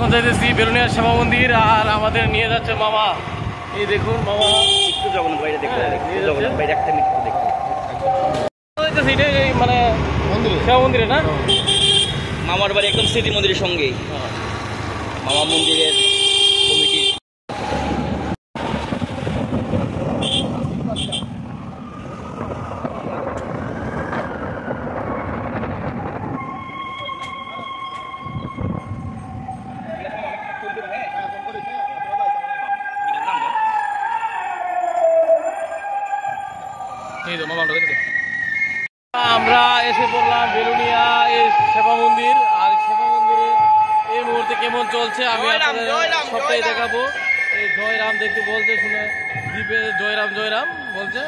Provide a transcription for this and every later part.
এখন যাইতেছি বেলুনিয়া সেবা মন্দির, আর আমাদের নিয়ে যাচ্ছে মামা। এই দেখুন মামা, একটু জগন্নাথ বাইরে দেখতে, জগন্নাথ বাইরে একটা মিনিট দেখতে মানে সেবা মন্দিরে না, মামার বাড়ি একদম স্মৃতি মন্দিরের সঙ্গেই। মামা মন্দিরের কমিটি। আমরা এসে পড়লাম বেলুনিয়া এই সেবা মন্দির। আর সেবা মন্দিরে এই মুহূর্তে কেমন চলছে আমি আপনাদের সবটাই দেখাবো। এই জয়রাম দেখতে বলছে, শুনে দ্বীপে জয়রাম জয়রাম বলছে।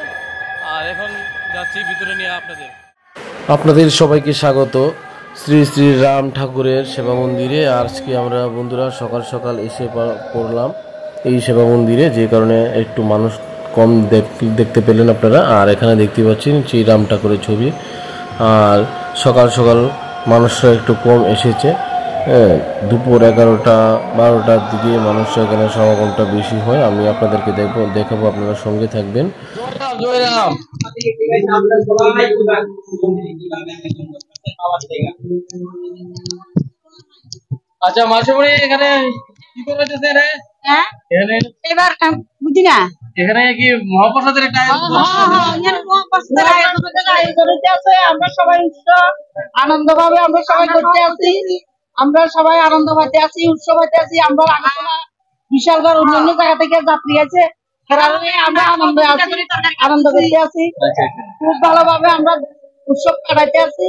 আর এখন যাচ্ছি ভিতরে নিয়ে আপনাদের সবাইকে স্বাগত শ্রী শ্রী রাম ঠাকুরের সেবা মন্দিরে। আজকে আমরা বন্ধুরা সকাল সকাল এসে পড়লাম এই সেবা মন্দিরে, যে কারণে একটু মানুষ কম দেখতে পেলেন আপনারা। আর এখানে দেখতে পাচ্ছেন শ্রী রাম ঠাকুরের ছবি। আর সকাল সকাল মানুষরা একটু কম এসেছে, দুপুর 11টা-12টার দিকে মানুষরা এখানে সমাগমটা বেশি হয়। আমি আপনাদেরকে দেখাবো, আপনারা সঙ্গে থাকবেন। আচ্ছা মাসুমণি, এখানে কি করতেছে রে? হ্যাঁ এবার বুঝি না, এখানে কি মহাপ্রসাদের একটা আমরা সবাই আনন্দভাবে আমরা সবাই করতে আছি, আমরা সবাই আনন্দ পাইতে আছি, উৎসব পাইতে আছি। আমরা বিশালগড় অন্যান্য জায়গা থেকে যাত্রী আছে, আমরা আনন্দ করতে আছি, খুব ভালোভাবে আমরা উৎসব কাটাইতে আছি।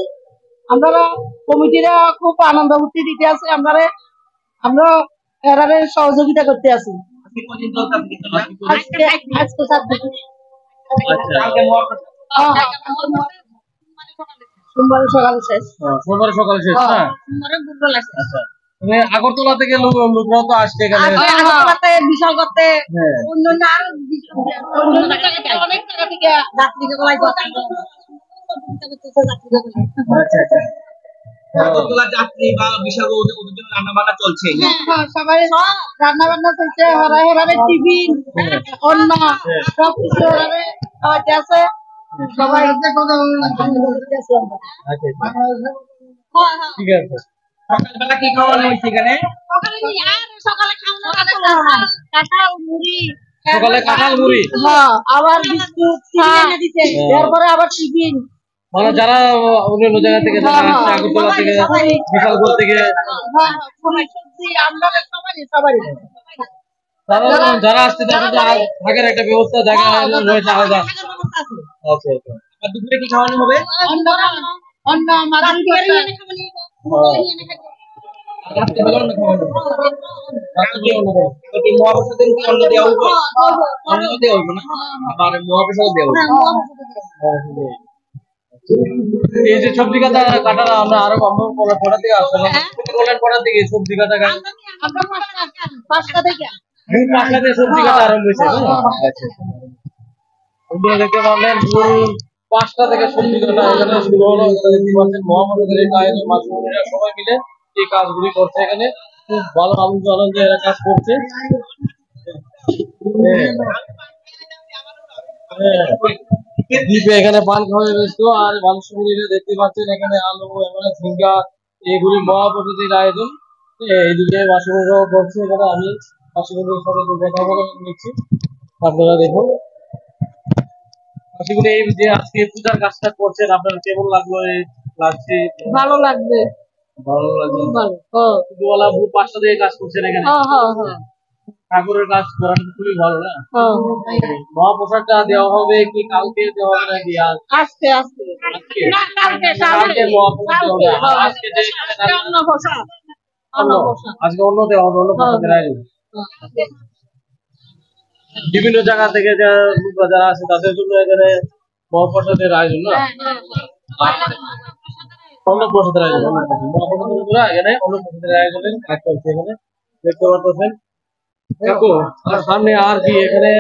আমরা কমিটিরা খুব আনন্দ ভর্তি দিতে আছে, আমরা এরারে সহযোগিতা করতে আছি। সোমবার সকালে শেষ, আগরতলা থেকে লোকরাও তো আসছে এখানে, আগরতলাতে বিশাল করতে অন্যান্য অনেক জায়গা থেকে যাত্রীকে যাত্রী বা বিশাল ওদের জন্য রান্না বান্না চলছে, সবাই রান্না বান্না চলছে, হেরারে টিফিন অন্য সবকিছু আছে, সবাই ঠিক আছে। সকালবেলা কি খাওয়ানো হয়েছে এখানে? সকালে কাঁঠাল মুড়ি, আবার বিস্কুট, তারপরে আবার টিফিন। মানে যারা অন্য জায়গা থেকে আগরতলা থেকে বিশালগড় থেকে যারা আসছে তাদের থাকার একটা ব্যবস্থা জায়গা রয়েছে আলাদা। আচ্ছা আচ্ছা, দুপুরে কি খাওয়ানো হবে? এই যে সবজি কাটা আমরা আরো পড়া থেকে আসবো, পড়ার দিকে সবজি কাটা পাঁচটা থেকে সবজি কাটা আরম্ভ হয়েছে। দেখতে পারলেন 5টা থেকে সবজি কাটা এখানে শুরু হলো। মহাপ্রসাদের এই আয়োজন মাসুমরা সবাই মিলে এই কাজগুলি করছে, এখানে খুব ভালো আনন্দ এরা কাজ করছে। দ্বীপে এখানে পান খাওয়া ব্যস্ত। আর মানুষগুলিরা দেখতে পাচ্ছেন এখানে আলু এখানে ঝিঙ্গা, এগুলি মহাপ্রসাদের আয়োজন। এইদিকে মাসুমরাও করছে, এখানে আমি মাসুমদের সাথে দেখা বলে নিচ্ছি, আপনারা দেখুন। মাসিগুলি এই যে আজকে পূজার কাজটা করছেন, আপনার কেমন লাগলো? লাগছে ভালো লাগবে, ভালো লাগবে, ভালো 5টা দিয়ে কাজ করছেন এখানে, ঠাকুরের কাজ করাটা খুবই ভালো না? মহাপ্রসাদটা দেওয়া হবে কি কালকে দেওয়া হবে নাকি আজকে? আজকে মহাপ্রসাদ হবে, আজকে আজকে অন্য দেওয়া হবে, অন্য প্রসাদের আয়োজন। বিভিন্ন জায়গা থেকে যারা আছে তাদের জন্য এখানে মহাপ্রসাদের আয়োজন না, অন্য প্রসাদের আয়োজন, এখানে অন্য প্রসাদের আয়োজনে কাজ চলছে। এখানে দেখতে পাচ্ছেন আর সামনে আর কি এখানে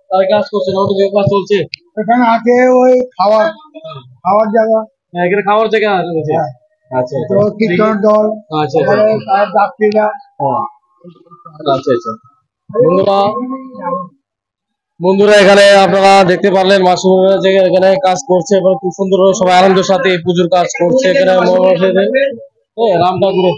তার কাজ করছে, কাজ চলছে। এখানে আছে ওই খাওয়ার জায়গা, এখানে খাওয়ার জায়গা রয়েছে। আচ্ছা তো কীর্তন দল, আচ্ছা যাত্রীরা। আচ্ছা আচ্ছা। বন্ধুরা বন্ধুরা এখানে আপনারা দেখতে পারলেন মাসুমরা যে এখানে কাজ করছে এবং খুব সুন্দর সবাই আনন্দের সাথে এই পুজোর কাজ করছে এখানে রাম ঠাকুরের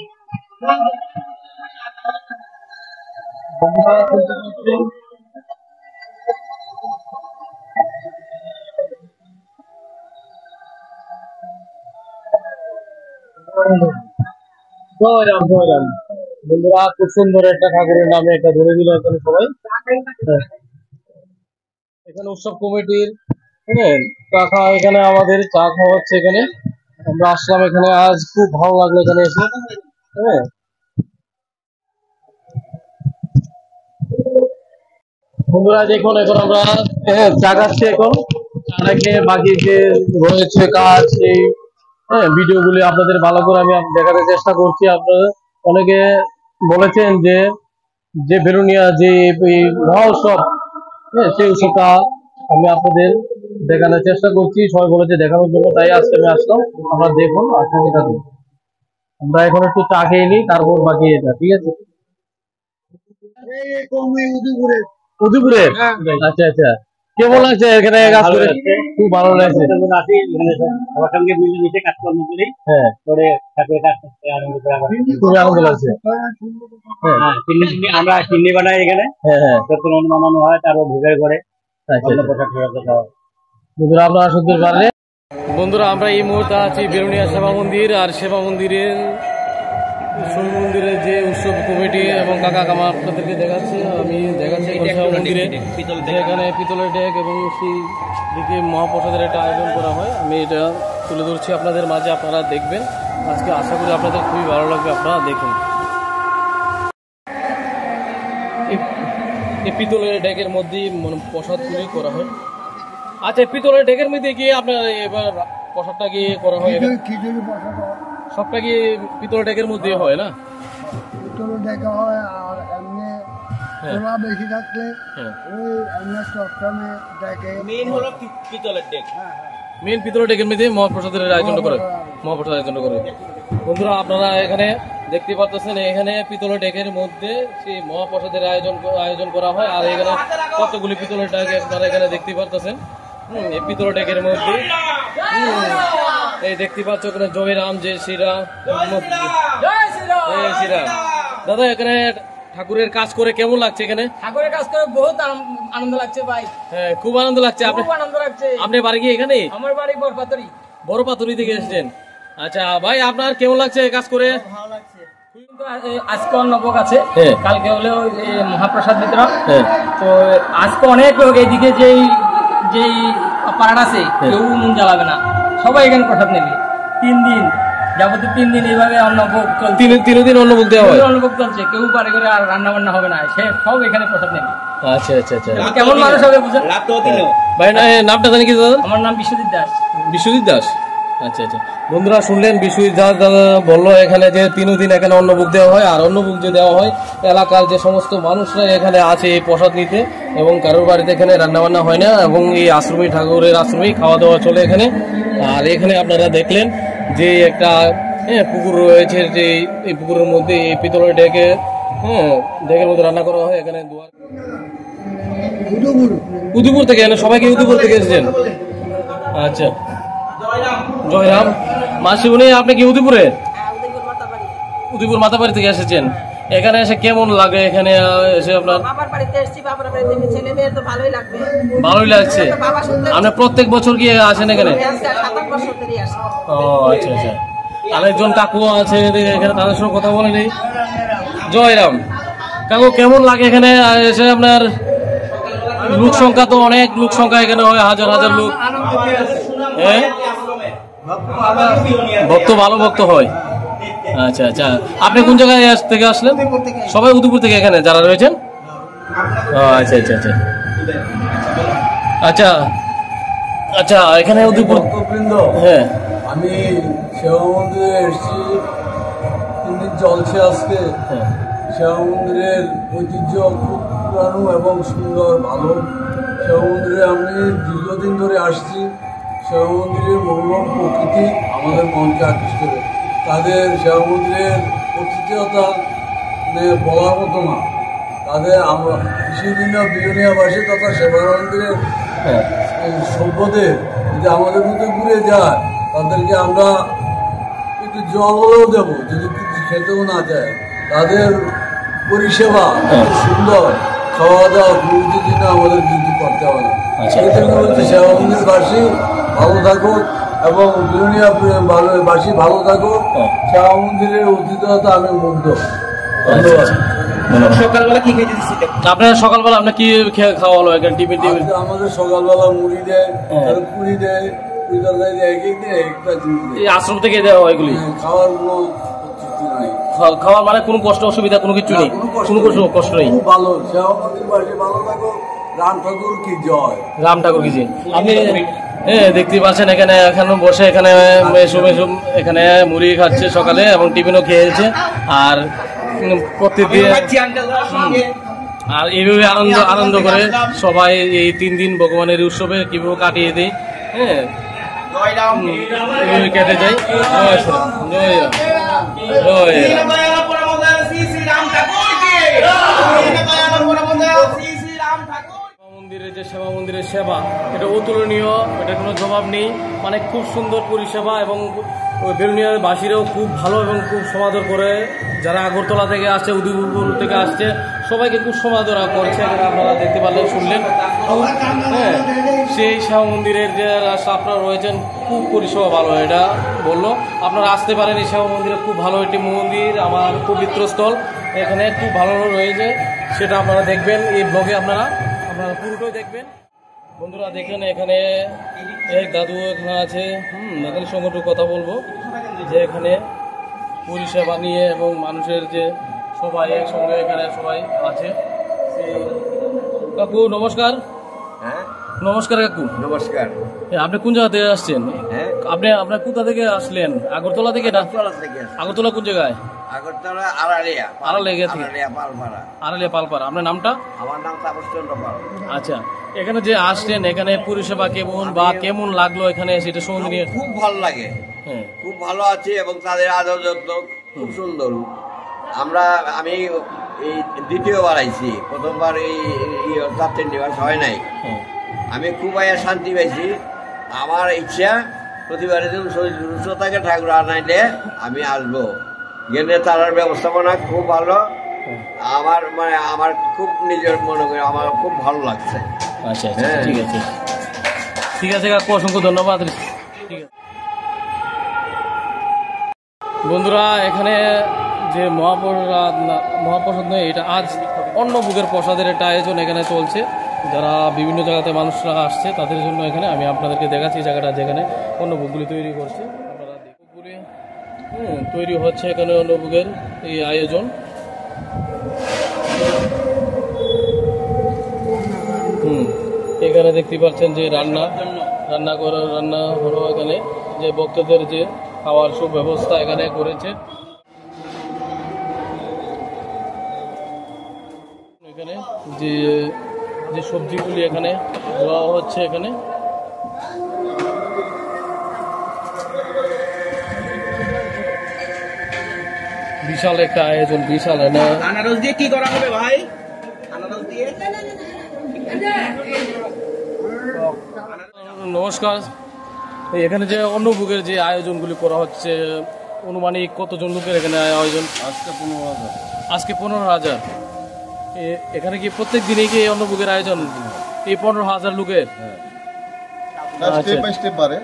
জয় রাম জয় রাম। বন্ধুরা খুব সুন্দর একটা ঠাকুরের নামে একটা ধরে দিল এখানে সবাই। এখানে উৎসব কমিটির কাকা এখানে আমাদের চা খাওয়া হচ্ছে এখানে। আমরা আসলাম এখানে, আজ খুব ভালো লাগলো এখানে এসে। হ্যাঁ বন্ধুরা দেখুন এখন আমরা চা খাচ্ছি এখন। চা খেয়ে বাকি যে রয়েছে কাজ সেই ভিডিও গুলি আপনাদের ভালো করে আমি দেখাতে চেষ্টা করছি। আপনারা অনেকে বলেছেন যে যে বেলুনিয়া যে মহা উৎসব সেই উৎসবটা আমি আপনাদের দেখানোর চেষ্টা করছি। সবাই বলেছে দেখানোর জন্য, তাই আজকে আমি আসলাম। আমরা দেখুন আর সঙ্গে থাকুন। আমরা এখন একটু চা খেয়ে নিই, তারপর বাকি এটা ঠিক আছে। উদয়পুরে আচ্ছা আচ্ছা। কেমন লাগছে এখানে কাজ করে? খুব ভালো লাগছে। সবার সঙ্গে মিলেমিশে কাজকর্ম করি, হ্যাঁ করে ঠাকুরের কাজ করতে আনন্দ করে আমার খুবই আনন্দ লাগছে। হ্যাঁ, চিমনি আমরা চিমনি বানাই এখানে। হ্যাঁ হ্যাঁ যখন বানানো হয় তারপর ভোগের করে আচ্ছা। বন্ধুরা আপনারা শুনতে পারলে বন্ধুরা আমরা এই মুহূর্তে আছি বেলুনিয়া সেবা মন্দির। আর সেবা মন্দিরের যে উৎসব কমিটি এবং কাকা কামা আপনাদেরকে দেখাচ্ছে, আমি দেখাচ্ছি সেবা মন্দিরে এখানে পিতলের ডেক এবং সেই দিকে মহাপ্রসাদের একটা আয়োজন করা হয়। আমি এটা তুলে ধরছি আপনাদের মাঝে, আপনারা দেখবেন। আজকে আশা করি আপনাদের খুবই ভালো লাগবে, আপনারা দেখুন। এই পিতলের ডেকের মধ্যেই প্রসাদগুলি করা হয়। আচ্ছা, পিতলের ডেকের মধ্যে গিয়ে আপনার এবার প্রসাদটা গিয়ে করা হয়, সবটা কি পিতলের ডেকের মধ্যে হয় না? পিতলের ডেকে হয়। আর এমনি তোলা বেশি থাকলে ওই এমনি চট্টগ্রামে ডেকে মেইন হলো পিতলের ডেক। মেইন পিতলের ডেকের মধ্যে মহাপ্রসাদের আয়োজন করে, মহাপ্রসাদ আয়োজন করে। বন্ধুরা আপনারা এখানে দেখতে পাচ্ছেন এখানে পিতলের ডেকের মধ্যে সেই মহাপ্রসাদের আয়োজন করা হয়। আর এখানে কতগুলি পিতলের ডেক আপনারা এখানে দেখতে পাচ্ছেন। এই পিতলের ডেকের মধ্যে এই দেখতে পাচ্ছ এখানে জয় রাম, জয় শ্রীরাম, জয় শ্রীরাম। দাদা এখানে ঠাকুরের কাজ করে কেমন লাগছে? এখানে ঠাকুরের কাজ করে বহুত আনন্দ লাগছে ভাই। হ্যাঁ খুব আনন্দ লাগছে। খুব আনন্দ লাগছে। আপনি বাড়ি কি এখানে? আমার বাড়ি বড়পাতুরি। বড়পাতুরি থেকে এসেছেন? আচ্ছা ভাই, আপনার কেমন লাগছে কাজ করে? ভালো লাগছে। আজকে অন্নভোগ আছে, কালকে হলেও মহাপ্রসাদ বিতরণ। তো আজকে অনেক লোক এইদিকে যেই পাড়াটা আছে কেউ নুন জ্বালাবে না, সবাই এখানে প্রসাদ নেবে। 3 দিন যাবতীয় 3 দিন এইভাবে অন্নভোগ চলছে। 3 দিন অন্নভোগ দেওয়া হয়? অন্নভোগ চলছে, কেউ বাড়ি করে আর রান্না বান্না হবে না, সে সব এখানে প্রসাদ নেবে। আচ্ছা আচ্ছা আচ্ছা। কেমন মানুষ হবে বুঝেন? ভাই নামটা জানি কি দাদা? আমার নাম বিশ্বজিৎ দাস। বিশ্বজিৎ দাস, আচ্ছা আচ্ছা। বন্ধুরা শুনলেন বিশ্বজিৎ দাস দাদা বললো এখানে যে 3 দিন এখানে অন্নভোগ দেওয়া হয়। আর অন্নভোগ যে দেওয়া হয় এলাকার যে সমস্ত মানুষরা এখানে আছে এই প্রসাদ নিতে, এবং কারোর বাড়িতে এখানে রান্নাবান্না হয় না, এবং এই আশ্রমী ঠাকুরের আশ্রমেই খাওয়া দাওয়া চলে এখানে। আর এখানে আপনারা দেখলেন যে একটা পুকুর রয়েছে, যে এই পুকুরের মধ্যে এই পিতলের ডেকে ডেকের মধ্যে রান্না করা হয়। এখানে উদয়পুর থেকে সবাইকে উদয়পুর থেকে এসেছেন? আচ্ছা জয়রাম। মাসিমণি আপনি কি উদয়পুরে? উদয়পুর মাতাবাড়ি থেকে এসেছেন। এখানে এসে কেমন লাগে? এখানে এসে আপনার ভালোই লাগছে। আপনি প্রত্যেক বছর কি আসেন এখানে? ও আচ্ছা আচ্ছা। আরেকজন কাকু আছে এখানে, তাদের সঙ্গে কথা বলে নেই। জয়রাম কাকু, কেমন লাগে এখানে এসে? আপনার লোক সংখ্যা তো অনেক, লোক সংখ্যা এখানে হয় হাজার হাজার লোক। হ্যাঁ ভক্ত, ভালো ভক্ত হয়। আচ্ছা আচ্ছা। আপনি কোন জায়গায় থেকে আসলেন? সবাই উদয়পুর থেকে এখানে যারা রয়েছেন? আচ্ছা আচ্ছা আচ্ছা আচ্ছা আচ্ছা। এখানে উদয়পুর হ্যাঁ আমি সেবা মন্দিরে এসেছি, 3 দিন চলছে আজকে। সেবা মন্দিরের ঐতিহ্য খুব পুরানো এবং সুন্দর, ভালো। সেবা মন্দিরে আমি দীর্ঘদিন ধরে আসছি। সেবা মন্দিরের মনোরম প্রকৃতি আমাদের মনকে আকৃষ্ট করে। তাদের সেবা মন্দিরের অতিথিয়তা বলার মতো না। তাদের আমরা কৃষিদিনা বিলোনিয়াবাসী তথা সেবা মন্দিরের সভ্যদের যদি আমাদের মধ্যে ঘুরে যায়, তাদেরকে আমরা একটু জল হলেও দেবো, যদি কিছু খেতেও না চায়। তাদের পরিষেবা সুন্দর, খাওয়া দাওয়া গুরুত্বের জন্য আমাদের কিছু করতে হবে না। সেই জন্য হচ্ছে সেবা মন্দিরবাসী ভালো থাকুক এবং বিলোনিয়া বাসী ভালো থাকুক। সেবা মন্দিরের অতিথিয়তা আমি মুগ্ধ। ধন্যবাদ। সকালবেলা কি খেতে দিচ্ছি? আপনার সকালবেলা আপনার কি খাওয়া হলো এখানে টিফিন? আজকে আমাদের সকালবেলা মুড়ি দেয়, তারপর পুরি দেয়, পুরি তরকারি দেয়, এক এক দিয়ে একটা জিনিস দেয়। এই আশ্রম থেকে দেওয়া হয় এগুলি? খাওয়ার কোনো পদ্ধতি নাই। খাওয়ার মানে কোনো কষ্ট অসুবিধা কোনো কিছু নেই? কোনো কষ্ট নেই। খুব ভালো। সেবা মন্দির বাসী ভালো থাকো। রাম ঠাকুর কি জয়। রাম ঠাকুর কি জয়। আপনি দেখতে পাচ্ছেন এখানে বসে এখানে এখানে মুড়ি খাচ্ছে সকালে এবং টিফিনও খেয়েছে। আর প্রতিদিন আর এইভাবে আনন্দ করে সবাই এই 3 দিন ভগবানের উৎসবে কিভাবে কাটিয়ে দেয়। হ্যাঁ, কেটে যায়। জয় শ্রীরাম, জয় রাম, জয় মন্দিরের যে সেবা মন্দিরের সেবা, এটা অতুলনীয়, এটা কোনো জবাব নেই। মানে খুব সুন্দর পরিষেবা এবং বেলুনিয়ার বাসীরাও খুব ভালো এবং খুব সমাদর করে। যারা আগরতলা থেকে আসছে, উদয়পুর থেকে আসছে, সবাইকে খুব সমাদর করছে। আপনারা দেখতে পারলেন, শুনলেন। হ্যাঁ, সেই সেবা মন্দিরের যে স্টাফরা রয়েছেন খুব পরিষেবা ভালো, এটা বললো। আপনারা আসতে পারেন, এই সেবা মন্দিরে খুব ভালো একটি মন্দির, আমার পবিত্র স্থল এখানে খুব ভালো রয়েছে। সেটা আপনারা দেখবেন এই ব্লগে, আপনারা পুরোটাই দেখবেন। বন্ধুরা দেখেন এখানে এক দাদু এখানে আছে। এখানে সঙ্গে একটু কথা বলবো যে এখানে পরিষেবা নিয়ে এবং মানুষের যে সবাই একসঙ্গে এখানে সবাই আছে। কাকু নমস্কার। হ্যাঁ নমস্কার কাকু। নমস্কার। আপনি কোন জায়গা থেকে আসছেন? হ্যাঁ, আপনার কোথা থেকে আসলেন? আগরতলা থেকে না? আগরতলা থেকে আসছি। আগরতলা কোন জায়গায়? আগরতলা আড়ালিয়া। আড়ালিয়া থেকে? আড়ালিয়া পালপাড়া। আড়ালিয়া পালপাড়া। আপনার নামটা? আমার নাম তাপস চন্দ্র পাল। আচ্ছা, এখানে যে আসলেন, এখানে পরিষেবা কেমন বা কেমন লাগলো এখানে, সেটা সম্বন্ধে নিয়ে। খুব ভালো লাগে, হ্যাঁ, খুব ভালো আছে এবং তাদের আদর যত্ন খুব সুন্দর। আমি এই দ্বিতীয়বার আইছি, প্রথমবার এই যাত্রী নিবাস হয় নাই। হ্যাঁ, আমি খুব শান্তি পাইছি। আমার ইচ্ছা প্রতিবারের জন্য সুস্থতাকে ঠাকুর আনাইলে আমি আসবো। গেলে তার ব্যবস্থাপনা খুব ভালো। আমার খুব নিজের মনে করে আমার খুব ভালো লাগছে। আচ্ছা আচ্ছা, ঠিক আছে ঠিক আছে কাকু, অসংখ্য ধন্যবাদ। ঠিক আছে বন্ধুরা, এখানে যে মহাপ্রসাদ নয়, এটা আজ অন্নভোগের প্রসাদের একটা আয়োজন এখানে চলছে। যারা বিভিন্ন জায়গাতে মানুষরা আসছে তাদের জন্য এখানে আমি আপনাদেরকে দেখাচ্ছি জায়গাটা যেখানে অন্নভোগগুলি তৈরি করছে। আপনারা ভোগগুলি তৈরি হচ্ছে এখানে অন্নভোগের এই আয়োজন। এখানে দেখতে পাচ্ছেন যে রান্না হলো এখানে, যে ভক্তদের যে খাওয়ার সুব্যবস্থা এখানে করেছে। এখানে যে সবজিগুলি এখানে দেওয়া হচ্ছে, এখানে বিশাল একটা আয়োজন, বিশাল। আনারস দিয়ে কি করা হবে ভাই? আনারস দিয়ে। নমস্কার। এখানে যে অন্নভোগের যে আয়োজনগুলি করা হচ্ছে, অনুমানিক কতজন লোকের এখানে আয়োজন? আজকে 15,000। এখানে কি প্রত্যেক দিনে কি অন্নভোগের আয়োজন? এই 15,000 লোকের? স্টেপ বাই স্টেপ বাড়ে।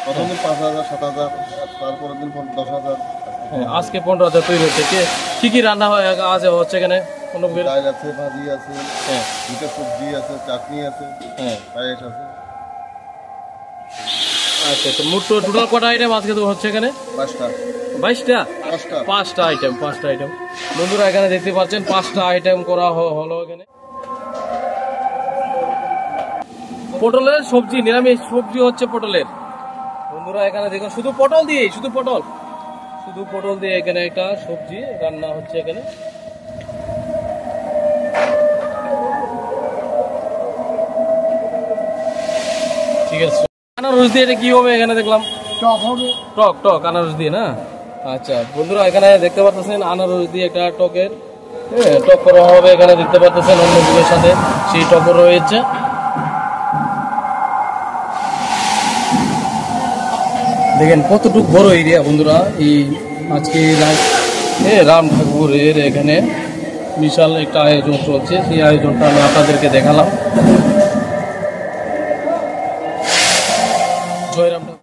প্রথম দিন 5,000, 7,000, তারপরের দিন 10,000। আজকে 15,000 তৈরি হচ্ছে। কি কি রান্না হচ্ছে এখানে অন্নভোগের? ডাল আছে, ভাজি আছে, দুটো সবজি আছে, চাটনি আছে, পায়েস আছে। আচ্ছা, তো মোট টোটাল কটা আইটেম আজকে তো হচ্ছে এখানে? 5টা। 5টা আইটেম। বন্ধুরা এখানে দেখতে পাচ্ছেন 5টা আইটেম করা হলো এখানে। পটলের সবজি, নিরামিষ সবজি হচ্ছে পটলের। বন্ধুরা এখানে দেখুন, শুধু পটল দিয়ে এখানে একটা সবজি রান্না হচ্ছে এখানে। ঠিক আছে, আনারস দিয়ে এটা কি হবে এখানে দেখলাম? টক হবে। টক আনারস দিয়ে না? আচ্ছা বন্ধুরা, এখানে দেখতে পাচ্ছেন আনারস দিয়ে একটা টকের টক করা হবে। এখানে দেখতে পাচ্ছেন অন্য ভোগের সাথে সেই টকও রয়েছে। দেখেন কতটুকু বড় এরিয়া বন্ধুরা। এই আজকে রাম ঠাকুরের এখানে বিশাল একটা আয়োজন চলছে, সেই আয়োজনটা আমি আপনাদেরকে দেখালাম। জয়রাম ঠাকুর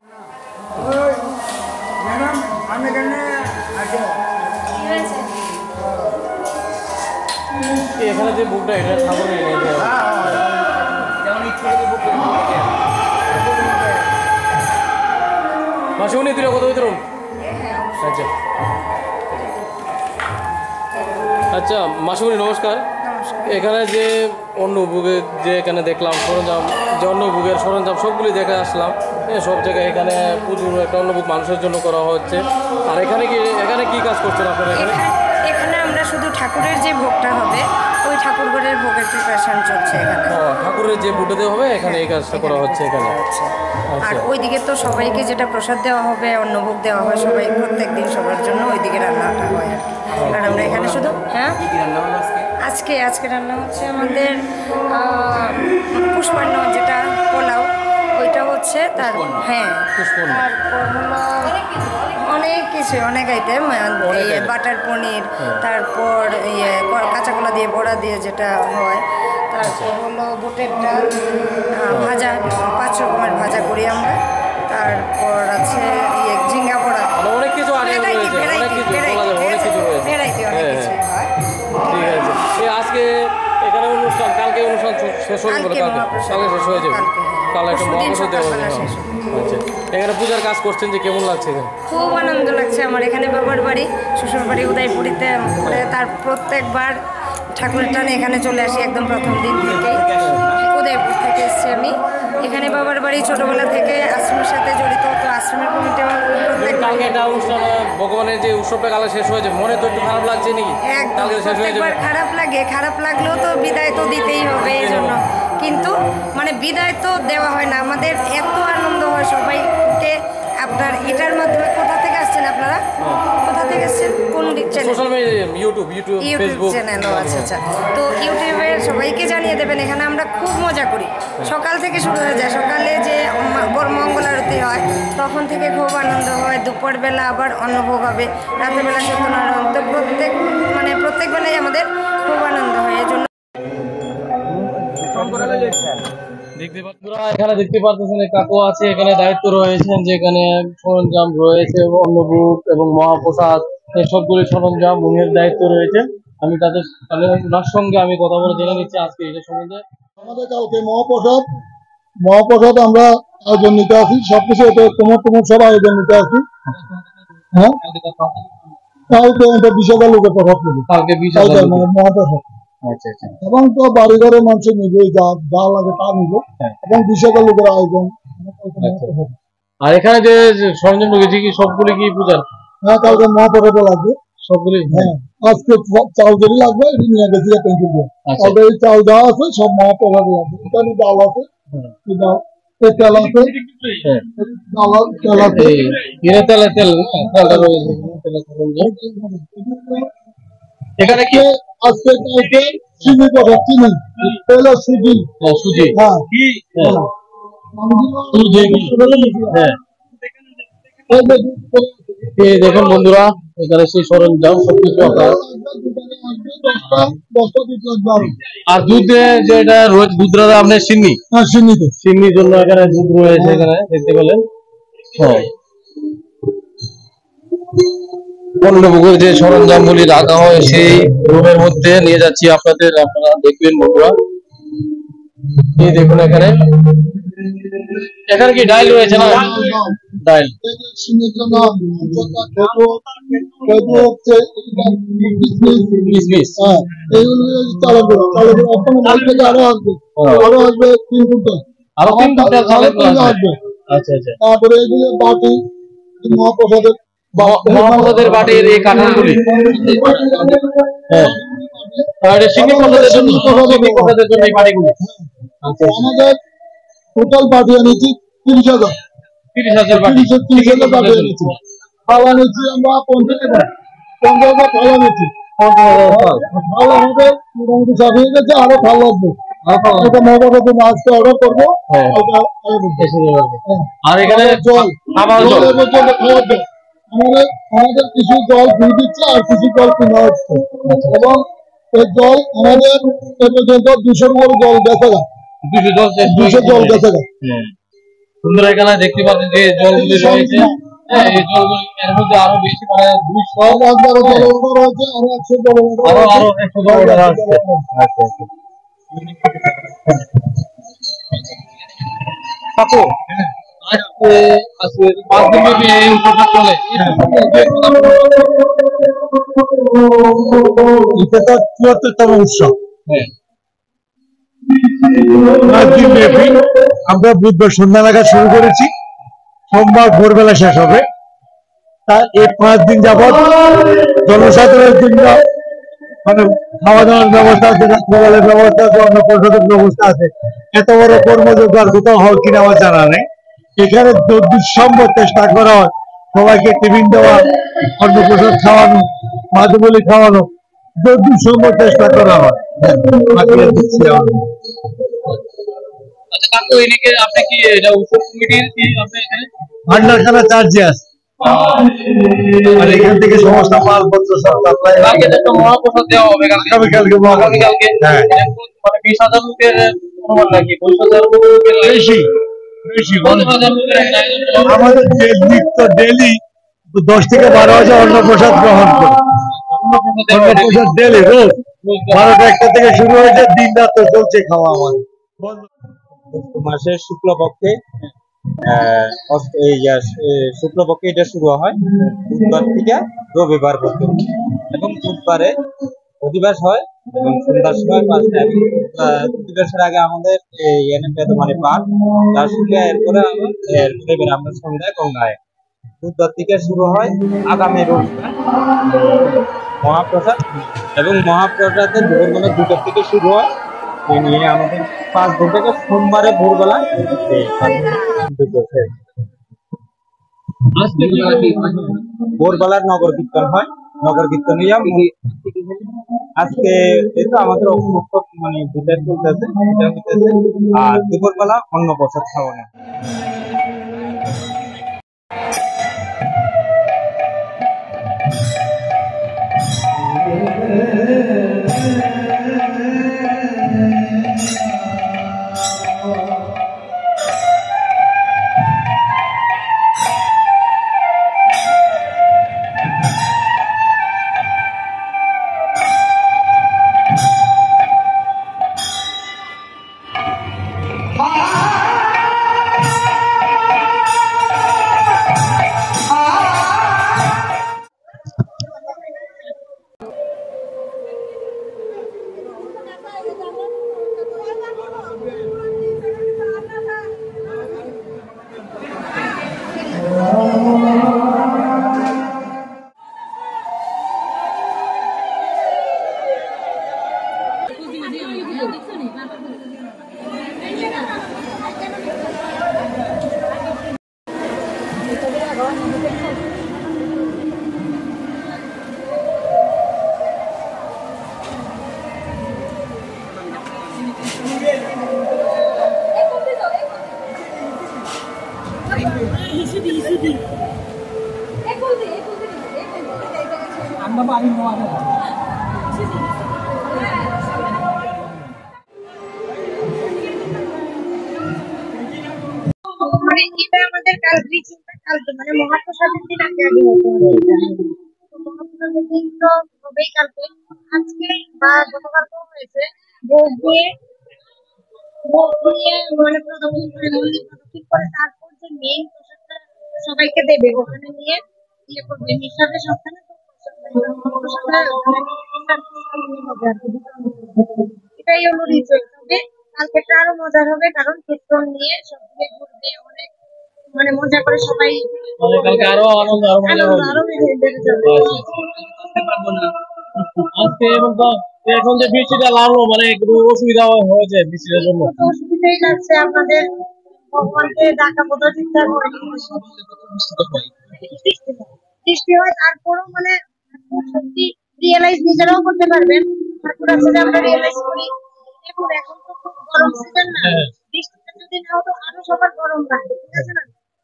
এখানে যে বুকটা এটা ঠাকুরের মাসুনি তুই কত ভিতর। আচ্ছা আচ্ছা মাসুনি নমস্কার। এখানে যে অন্য বুকের যে এখানে দেখলাম সরঞ্জাম, যে অন্য বুকের সরঞ্জাম সবগুলি দেখে আসলাম। সব জায়গায় এখানে প্রচুর একটা অন্য বুক মানুষের জন্য করা হচ্ছে। আর এখানে কি কাজ করছেন আপনারা? এখানে আমরা শুধু ঠাকুরের যে ভোগটা হবে ওই ঠাকুরঘরের ভোগের প্রিপারেশন চলছে এখানে। ঠাকুরের যে বুটে দেওয়া হবে এখানে এই কাজটা করা হচ্ছে এখানে। আর ওইদিকে তো সবাইকে যেটা প্রসাদ দেওয়া হবে, অন্নভোগ দেওয়া হয় সবাই প্রত্যেক দিন সবার জন্য, ওইদিকে রান্নাটা হয় আর কি। আর আমরা এখানে শুধু আজকে রান্না হচ্ছে আমাদের পুষ্পান্ন, যেটা পোলাও ওইটা হচ্ছে তার। হ্যাঁ, তারপর হলো অনেক কিছু, অনেক আইটেম, বাটার পনির, তারপর কাঁচা কলা দিয়ে বড়া দিয়ে যেটা হয়, তারপর হলো বুটের ডাল ভাজা, 5 রকমের ভাজা করি আমরা। তারপর আছে ঝিঙ্গা বড়া, অনেক কিছু ভ্যারাইটি অনেক কিছু হয়। ঠিক আছে, আজকে এখানে অনুষ্ঠান, কালকে অনুষ্ঠান শেষ হয়ে যাবে, কালকে শেষ হয়ে যাবে, কাল একটা মহাপ্রসাদ দেওয়া হবে। আচ্ছা, এখানে পূজার কাজ করছেন যে কেমন লাগছে? খুব আনন্দ লাগছে। আমার এখানে বাবার বাড়ি, শ্বশুর বাড়ি উদয়পুরিতে, তার প্রত্যেকবার ঠাকুরের টানে এখানে চলে আসি একদম প্রথম দিন থেকেই। উদয়পুর থেকে এসেছি আমি এখানে বাবার বাড়ি, ছোটবেলা থেকে আশ্রমের সাথে জড়িত, তো আশ্রমের কমিটি কালকে একটা অনুষ্ঠান, ভগবানের যে উৎসবটা কালে শেষ হয়ে যাবে, মনে তো একটু খারাপ লাগছে নাকি? একদম প্রত্যেকবার খারাপ লাগে, খারাপ লাগলেও তো বিদায় তো দিতেই হবে এই জন্য, কিন্তু মানে বিদায় তো দেওয়া হয় না, আমাদের এত আনন্দ হয় সবাইকে। আপনার এটার মাধ্যমে কোথা থেকে আসছেন আপনারা? কোথা থেকে আসছেন? কোন channel? Social media, YouTube Facebook channel. আচ্ছা, তো ইউটিউবে সবাইকে জানিয়ে দেবেন। এখানে আমরা খুব মজা করি, সকাল থেকে শুরু হয়ে যায়। সকালে যে মঙ্গল আরতি হয় তখন থেকে খুব আনন্দ হয়, দুপুরবেলা আবার অন্নভোগ হবে, রাতেরবেলা সত্যনারায়ণ, তো প্রত্যেক বেলায় আমাদের খুব আনন্দ হয়। এই জন্য এখানে দেখতে পাচ্ছেন কাকু আছে, এখানে দায়িত্ব রয়েছেন, যেখানে সরঞ্জাম রয়েছে, অন্নভোগ এবং মহাপ্রসাদ সবগুলি সরঞ্জাম উনির দায়িত্ব রয়েছে। আমি তার সঙ্গে আমি কথা বলে জেনে নিচ্ছি আজকে এটা সম্বন্ধে। আমাদের কালকে মহাপ্রসাদ আমরা আয়োজন নিতে আসি, সবকিছু তোমার সব আয়োজন নিতে আসি। হ্যাঁ, কালকে 20,000 লোকের প্রসাদ নেবে, কালকে মহাপ্রসাদ। আচ্ছা আচ্ছা, এবং তো বাড়ি ঘরের মানুষ নিবে, যা লাগে তা নিবে, এবং 20,000 লোকের আয়োজন। আর এখানে যে সরঞ্জাম রয়েছে কি সবগুলি কি পূজার? হ্যাঁ, কালকে মহাপ্রসাদ লাগবে সবগুলি। হ্যাঁ, আজকে চাল যদি লাগবে নিয়ে গেছি, অলরেডি চাল দেওয়া আছে, সব মহাপ্রসাদ লাগবে। এখানে ডাল আছে, তেল আছে, এখানে কি আজকে কালকে চিনি প্রসাদ, চিনি তেল সুজি, হ্যাঁ দেখুন বন্ধুরা, এখানে সেই সরঞ্জাম সবকিছু। আর দুধে যেটা রয়েছে, দুধটা আপনার চিনি, চিনির জন্য এখানে দুধ রয়েছে, এখানে দেখতে পেলেন। হ্যাঁ, অন্নভোগের যে সরঞ্জামগুলি রাখা হয় সেই রুমের মধ্যে নিয়ে যাচ্ছি আপনাদের, আপনারা দেখবেন বন্ধুরা। এই দেখুন এখানে কি ডাল রয়েছে না? ডাল আরো 3 কুইন্টাল আসবে। আচ্ছা আচ্ছা, তারপরে এগুলো বাটি, মহাপ্রসাদের বাটির এই কাঠামোগুলি, হ্যাঁ, প্রসাদের জন্য এই বাটিগুলি। আমাদের টোটাল বাটি এনেছি 30,000 বাটি এনেছি। ফালা নিচ্ছি আমরা 50,000 ফালা নিচ্ছি। ফালা আমাদের মোটামুটি সব হয়ে গেছে, আরো ফাল লাগবে। এটা মহাপ্রসাদের আজকে অর্ডার করবো। আর এখানে জল খাবার জল জলের মধ্যে খাওয়ার জল আমাদের কিছু জল ফ্রি দিচ্ছে আর কিছু জল কিনা হচ্ছে, এবং এই জল আমাদের এ পর্যন্ত 200 উপরে জল গেছে গা, 200 জল গেছে গা। সুন্দর এখানে দেখতে পাচ্ছেন যে জলগুলি রয়েছে, এই জলগুলি এর মধ্যে আরো বেশি মানে 200 একবারও জল অর্ডার হয়েছে, আরো 100 জল আরো 100 জল অর্ডার আসছে। আচ্ছা কাকু আজকে 5 দিন ব্যাপী এই উৎসবটা চলে, এটা তো 74তম উৎসব। 5 দিন ব্যাপী আমরা বুধবার সন্ধ্যা নাগাদ শুরু করেছি, সোমবার ভোরবেলা শেষ হবে। তা এই 5 দিন যাবৎ জনসাধারণের জন্য মানে খাওয়া দাওয়ার ব্যবস্থা আছে, রাত্রিবেলার ব্যবস্থা আছে, অন্নপ্রাশনের ব্যবস্থা আছে। এত বড় কর্মযোগ্য আর কোথাও হয় কিনা আমার জানা নেই। এখানে যতদূর সম্ভব চেষ্টা করা হয় সবাইকে টিফিন দেওয়া, অন্নপ্রাশন খাওয়ানো, মাদুবলি খাওয়ানো, যতদূর সম্ভব চেষ্টা করা হয়। আচ্ছা কাকু এদিকে আপনি কি এটা উৎসব কমিটির কি আপনি এখানে ভান্ডারখানা চার্জে আছে, আর এখান থেকে সমস্ত মালপত্র সব সাপ্লাই। কালকে তো একটা মহাপ্রসাদ দেওয়া হবে, আগামীকালকে হ্যাঁ মানে 20,000 লোকের অনুমান নাকি 20,000 লোকের বেশি বেশি 50,000 লোকের একটা আয়োজন করা হবে। আমাদের নিত্য ডেলি 10 থেকে 12,000 অন্নপ্রসাদ গ্রহণ করে। অন্নপ্রসাদ ডেলি রোজ 12টা-1টা থেকে শুরু হয়েছে, দিন রাত তো চলছে খাওয়া আমাদের। মাসের শুক্লপক্ষে শুক্লপক্ষে এটা শুরু হয় বুধবার থেকে রবিবার পর্যন্ত, এবং বুধবারে অধিবাস হয় এবং সন্ধ্যার সময় 5টা, এবং অধিবাসের আগে আমাদের এনে বেদমানি পাঠ, তার সঙ্গে এরপরে আমরা সন্ধ্যায় গঙ্গায়। বুধবার থেকে শুরু হয় আগামী রবিবার মহাপ্রসাদ, এবং মহাপ্রসাদের দুপুরবেলা 2টা থেকে শুরু হয়। এই নিয়ে আমাদের 5 দিন থেকে সোমবারে ভোরবেলা ভোরবেলার নগর কীর্তন হয়। নগর কীর্তন নিয়ে আজকে এই তো আমাদের উৎসব মানে বিচার চলতেছে, আর দুপুরবেলা অন্ন প্রসাদ খাওয়ানো। মানে এটা আমাদের কালকে মানে মহাপ্রসাদের দিন আগে হতে হবে। মহাপ্রসাদের দিন তো হবেই কালকে, আজকে বা গতকালকেও হয়েছে। ভোগ দিয়ে মানে প্রদক্ষিণ করে মন্দির প্রদক্ষিণ করে তারপর যে মেইন প্রসাদটা সবাইকে দেবে, ওখানে নিয়ে ইয়ে করবে হিসাবে সবখানে। এটাই হলো রিচুয়াল। তবে কালকেটা আরো মজার হবে, কারণ কীর্তন নিয়ে সব দিকে ঘুরবে, অনেক মানে মজা করে সবাই, কালকে আরো আনন্দ আরো বেড়ে যাবে। আজকে এবং তো এখন যে বৃষ্টিটা লাগলো মানে একটু অসুবিধা হয়েছে বৃষ্টির জন্য, অসুবিধাই লাগছে। আপনাদের ভগবানকে ডাকা বোধ ঠিকঠাক হয়নি, বৃষ্টি হয় তারপরও মানে সত্যি রিয়েলাইজ নিজেরাও করতে পারবেন। ঠাকুর আসলে আমরা রিয়েলাইজ করি। দেখুন এখন তো খুব গরম সিজন না, বৃষ্টিটা যদি না হতো আরো সবার গরম লাগে, ঠিক আছে না?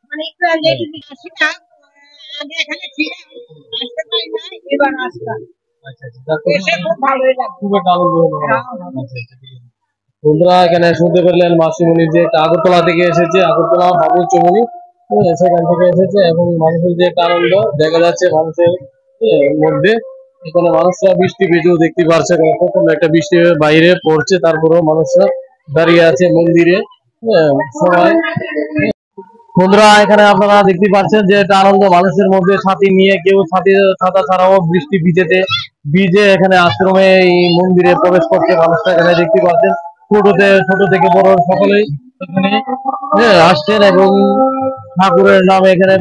মানে একটু লেগে আসি না, আগে এখানে ছিলাম, আসতে পারি না, এবার আসলাম। এসে খুব ভালোই লাগলো। খুব একটা আনন্দ হলো। বন্ধুরা এখানে শুনতে পেলেন মাসিমণি যে আগরতলা থেকে এসেছে, আগরতলা বাবুচমণি সেখান থেকে এসেছে এবং মানুষের যে একটা আনন্দ দেখা যাচ্ছে মানুষের মধ্যে। এখানে মানুষরা বৃষ্টি ভিজেও দেখতে পারছে, প্রথম একটা বৃষ্টি বাইরে পড়ছে, তারপরেও মানুষরা দাঁড়িয়ে আছে মন্দিরে সবাই। বন্ধুরা এখানে আপনারা দেখতে পাচ্ছেন যে একটা আনন্দ মানুষের মধ্যে, ছাতি নিয়ে কেউ ছাতা ছাড়াও বৃষ্টি ভিজে এখানে আশ্রমে এই মন্দিরে প্রবেশ করছে মানুষরা। এখানে দেখতে পাচ্ছেন ছোট থেকে বড় সকলেই এখানে আসছেন এবং ঠাকুরের নামে এখানে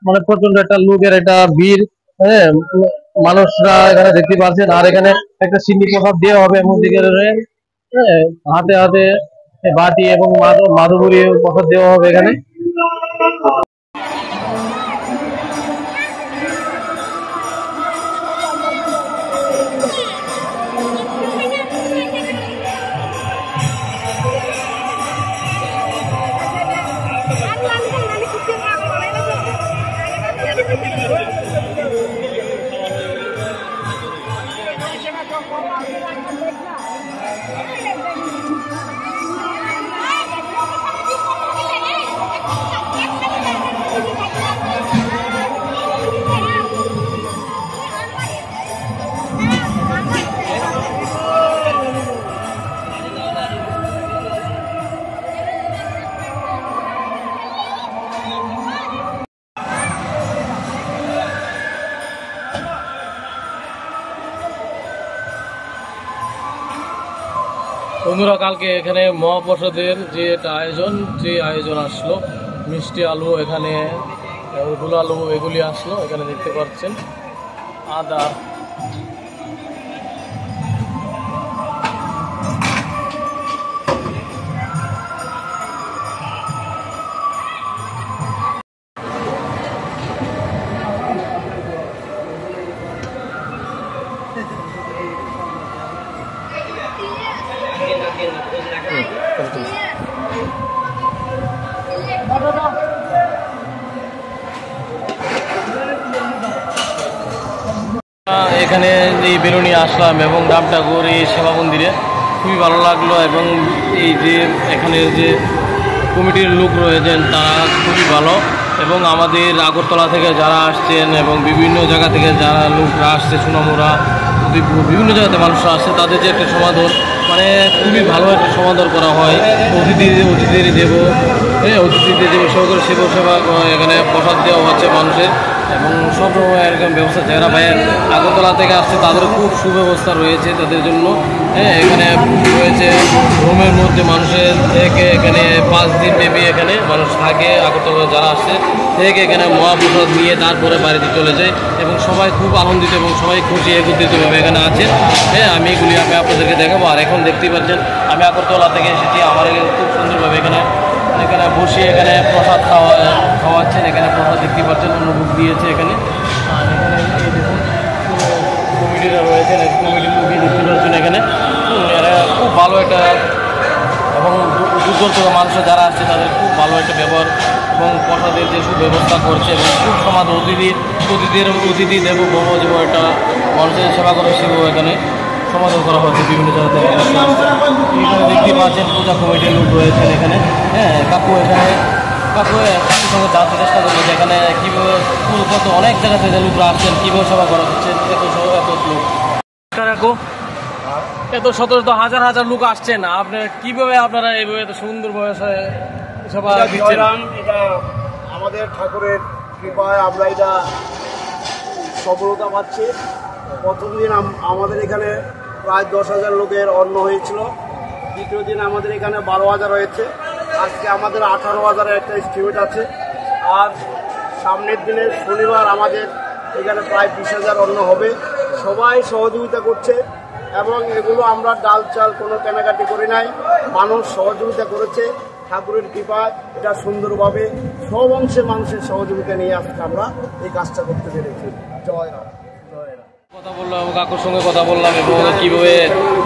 মানে প্রচন্ড একটা লোকের একটা ভিড়, মানুষরা এখানে দেখতে পাচ্ছেন। আর এখানে একটা সিন্নি প্রসাদ দেওয়া হবে মন্দিরের হাতে হাতে বাটি এবং মাধুরী প্রসাদ দেওয়া হবে এখানে। বন্ধুরা কালকে এখানে মহাপ্রসাদের যে আয়োজন আসলো, মিষ্টি আলু এখানে গুলালু এগুলি আসলো, এখানে দেখতে পাচ্ছেন আদা। এখানে এই বেলুনি আসলাম এবং রামঠাকুর এই সেবা মন্দিরে খুবই ভালো লাগলো এবং এই যে এখানে যে কমিটির লোক রয়েছেন তারা খুবই ভালো এবং আমাদের আগরতলা থেকে যারা আসছেন এবং বিভিন্ন জায়গা থেকে যারা লোকরা আসছে, সুনামুরা বিভিন্ন জায়গাতে মানুষরা আসছে, তাদের যে একটা সমাদর মানে খুবই ভালো একটা সমাদর করা হয়। অতিথিদের দেব সহকারে সেবা এখানে প্রসাদ দেওয়া হচ্ছে মানুষের এবং সব রকম এরকম ব্যবস্থা। যারা ভাইয়ের আগরতলা থেকে আসছে তাদের খুব সুব্যবস্থা রয়েছে তাদের জন্য। এখানে রয়েছে রুমের মধ্যে মানুষের থেকে এখানে 5 দিন ব্যাপী এখানে মানুষ থাকে। আগরতলা যারা আসছে থেকে এখানে মহাপ্রসাদ নিয়ে তারপরে বাড়িতে চলে যায় এবং সবাই খুব আনন্দিত এবং সবাই খুশি একত্রিতভাবে এখানে আছে। আমি এগুলি আপনাদেরকে দেখাবো। আর এখন দেখতেই পাচ্ছেন আমি আগরতলা থেকে এসেছি, আমার খুব সুন্দরভাবে এখানে বসিয়ে এখানে প্রসাদ খাওয়াচ্ছেন। এখানে প্রসাদ দেখতে পাচ্ছেন, অনুভব দিয়েছে এখানে। আর এখানে এই দেখুন কমিটিরা রয়েছেন, কমিটির লোকই দেখতে পাচ্ছেন এখানে। এরা খুব ভালো একটা এবং দূর থেকে মানুষের যারা আসছে তাদের খুব ভালো একটা ব্যবহার এবং প্রসাদের যে সুব্যবস্থা করছে এবং খুব সমাজ অতিথি দেব ভব যে একটা মানুষের সেবা করে সেও এখানে সমাধান করা হয়েছে বিভিন্ন জায়গা থেকে। এখানে দেখতে পাচ্ছেন পূজা কমিটির লোক রয়েছেন এখানে। কাকু সঙ্গে জানতে চেষ্টা করবো যে এখানে কীভাবে কত অনেক জায়গা থেকে লোকরা আসছেন, কীভাবে সেবা করা হচ্ছে। এত লোক এত শত হাজার হাজার লোক আসছেন, আপনার কীভাবে আপনারা এইভাবে এত সুন্দরভাবে সেবা দিচ্ছেন? এটা আমাদের ঠাকুরের কৃপায় আমরা এটা সফলতা পাচ্ছি। প্রথম দিন আমাদের এখানে প্রায় 10,000 লোকের অন্ন হয়েছিল। দ্বিতীয় দিন আমাদের এখানে 12,000 হয়েছে। আজকে আমাদের 18,000-এর একটা এস্টিমেট আছে। আর সামনের দিনে শনিবার আমাদের এখানে প্রায় 20,000 অন্ন হবে। সবাই সহযোগিতা করছে এবং এগুলো আমরা ডাল চাল কোনো কেনাকাটি করি নাই, মানুষ সহযোগিতা করেছে। ঠাকুরের কৃপায় এটা সুন্দরভাবে সব অংশে মানুষের সহযোগিতা নিয়ে আজকে আমরা এই কাজটা করতে পেরেছি। জয় রাম, জয় রাম। কথা বললাম, কাকুর সঙ্গে কথা বললাম এবং কীভাবে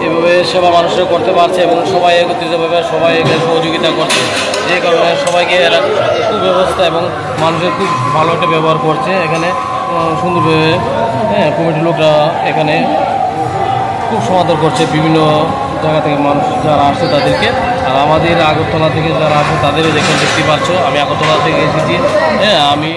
এভাবে সেবা মানুষের করতে পারছে এবং সবাই একত্রিতভাবে সবাই এখানে সহযোগিতা করছে, যে কারণে সবাইকে এরা সুব্যবস্থা এবং মানুষের খুব ভালো একটা ব্যবহার করছে এখানে সুন্দরভাবে। হ্যাঁ, কমিটির লোকরা এখানে খুব সমাদর করছে বিভিন্ন জায়গা থেকে মানুষ যারা আসছে তাদেরকে। আর আমাদের আগরতলা থেকে যারা আসে তাদেরও দেখতে পাচ্ছ, আমি আগরতলা থেকে এসেছি। হ্যাঁ, আমি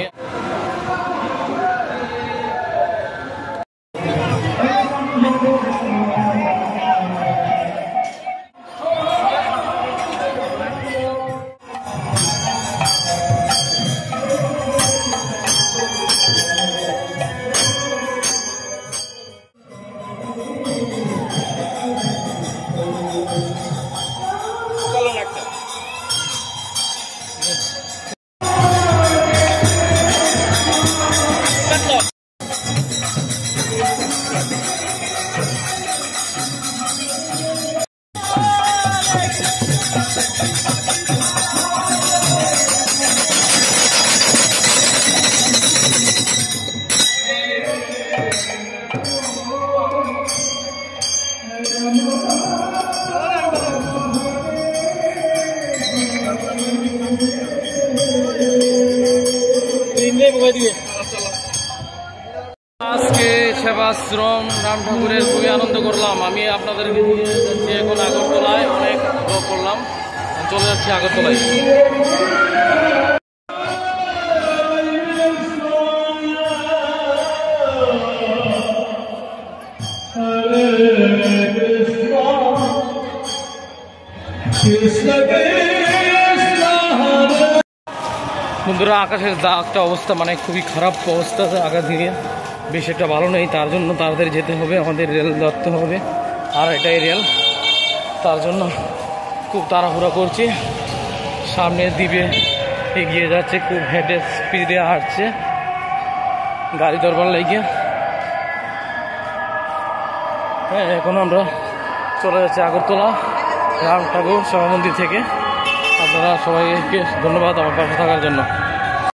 আজকে সেবাশ্রম রাম ঠাকুরের খুবই আনন্দ করলাম। আমি আপনাদেরকে নিয়ে যাচ্ছি এখন আগরতলায়, অনেক ড্রপ করলাম, চলে যাচ্ছি আগরতলায়। বন্ধুরা, আকাশের যা একটা অবস্থা, মানে খুবই খারাপ অবস্থা, আকাশ দিকে বেশ একটা ভালো নেই। তার জন্য তাড়াতাড়ি যেতে হবে, আমাদের রেল ধরতে হবে, আর এটাই রেল। তার জন্য খুব তাড়াহুড়া করছি, সামনের দিকে এগিয়ে যাচ্ছে, খুব হেঁটে স্পিডে হাঁটছে, গাড়ি দরবার লাগিয়ে। হ্যাঁ, এখন আমরা চলে যাচ্ছি আগরতলা রাম ঠাকুর সেবা মন্দির থেকে। আপনারা সবাইকে ধন্যবাদ আমার পাশে থাকার জন্য।